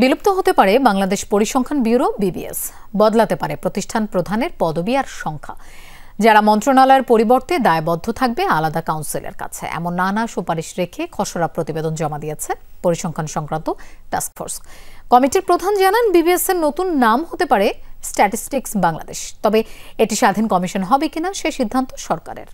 বিলুপ্ত হতে পারে বাংলাদেশ পরিসংখ্যান ব্যুরো বিবিএস। বদলাতে পারে প্রতিষ্ঠান প্রধানের পদবি আর সংখ্যা। যারা মন্ত্রণালয়ের পরিবর্তে দায়বদ্ধ থাকবে আলাদা কাউন্সিলের কাছে, এমন নানা সুপারিশ রেখে খসড়া প্রতিবেদন জমা দিয়েছে পরিসংখ্যান সংক্রান্ত টাস্কফোর্স। কমিটির প্রধান জানান, বিবিএস এর নতুন নাম হতে পারে স্ট্যাটিস্টিক্স বাংলাদেশ। তবে এটি স্বাধীন কমিশন হবে কিনা সে সিদ্ধান্ত সরকারের।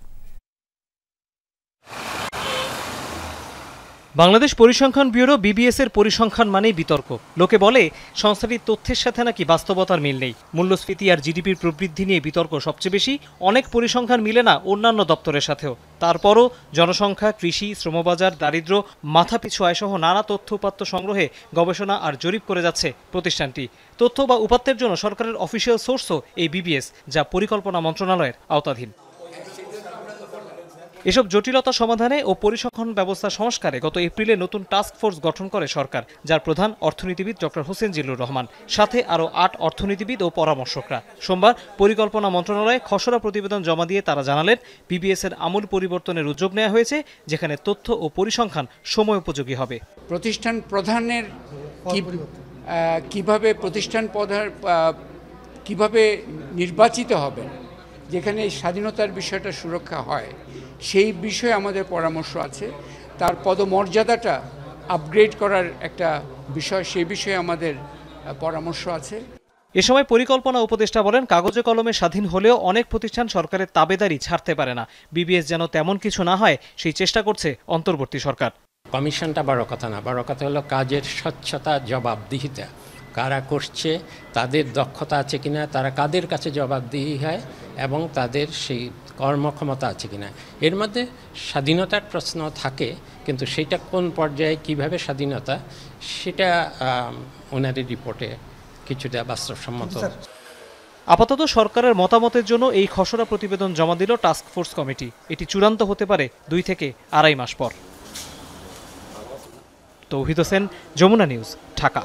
বাংলাদেশ পরিসংখ্যান ব্যুরো বিবিএস এর পরিসংখ্যান মানেই বিতর্ক। লোকে বলে সংস্থাটির তথ্যের সাথে নাকি বাস্তবতার মিল নেই। মূল্যস্ফীতি আর জিডিপির প্রবৃদ্ধি নিয়ে বিতর্ক সবচেয়ে বেশি। অনেক পরিসংখ্যান মিলে না অন্যান্য দপ্তরের সাথেও। তারপরও জনসংখ্যা, কৃষি, শ্রমবাজার, দারিদ্র্য, মাথাপিছু আয়সহ নানা তথ্য উপাত্ত সংগ্রহে গবেষণা আর জরিপ করে যাচ্ছে প্রতিষ্ঠানটি। তথ্য বা উপাত্তের জন্য সরকারের অফিসিয়াল সোর্সও এই বিবিএস, যা পরিকল্পনা মন্ত্রণালয়ের আওতাধীন। এসব জটিলতা সমাধানে ও পরিসংখ্যান ব্যবস্থা সংস্কারে গত এপ্রিলে নতুন টাস্ক ফোর্স গঠন করে সরকার, যার প্রধান অর্থনীতিবিদ ডক্টর হোসেন জিল্লুর রহমান, সাথে আরও ৮ অর্থনীতিবিদ ও পরামর্শকরা। সোমবার পরিকল্পনা মন্ত্রণালয়ে খসড়া প্রতিবেদন জমা দিয়ে তারা জানালেন, বিবিএস এর আমূল পরিবর্তনের উদ্যোগ নেওয়া হয়েছে, যেখানে তথ্য ও পরিসংখ্যান সময় উপযোগী হবে। প্রতিষ্ঠান প্রধানের কিভাবে কিভাবে নির্বাচিত হবেন, যেখানে স্বাধীনতার বিষয়টা সুরক্ষা হয়, সেই বিষয়ে আমাদের পরামর্শ আছে। তার পদমর্যাদাটা আপগ্রেড করার একটা বিষয়, সেই বিষয়ে আমাদের পরামর্শ আছে। এ সময় পরিকল্পনা উপদেষ্টা বলেন, কাগজে কলমে স্বাধীন হলেও অনেক প্রতিষ্ঠান সরকারের তাবেদারি ছাড়তে পারে না। বিবিএস যেন তেমন কিছু না হয়, সেই চেষ্টা করছে অন্তর্বর্তী সরকার। কমিশনটা বড় কথা না, বড় কথা হলো কাজের স্বচ্ছতা, জবাবদিহিতা। কারা করছে, তাদের দক্ষতা আছে কিনা, তারা কাদের কাছে জবাবদিহি হয় এবং তাদের সেই কর্মক্ষমতা আছে কিনা। এর মধ্যে স্বাধীনতার প্রশ্ন থাকে, কিন্তু সেটা কোন পর্যায়ে কিভাবে স্বাধীনতা, সেটা ওনাদের রিপোর্টে কিছুটা বাস্তবসম্মত। আপাতত সরকারের মতামতের জন্য এই খসড়া প্রতিবেদন জমা দিল টাস্ক ফোর্স কমিটি। এটি চূড়ান্ত হতে পারে 2 থেকে 2.5 মাস পর। তৌহিদ হোসেন, যমুনা নিউজ, ঢাকা।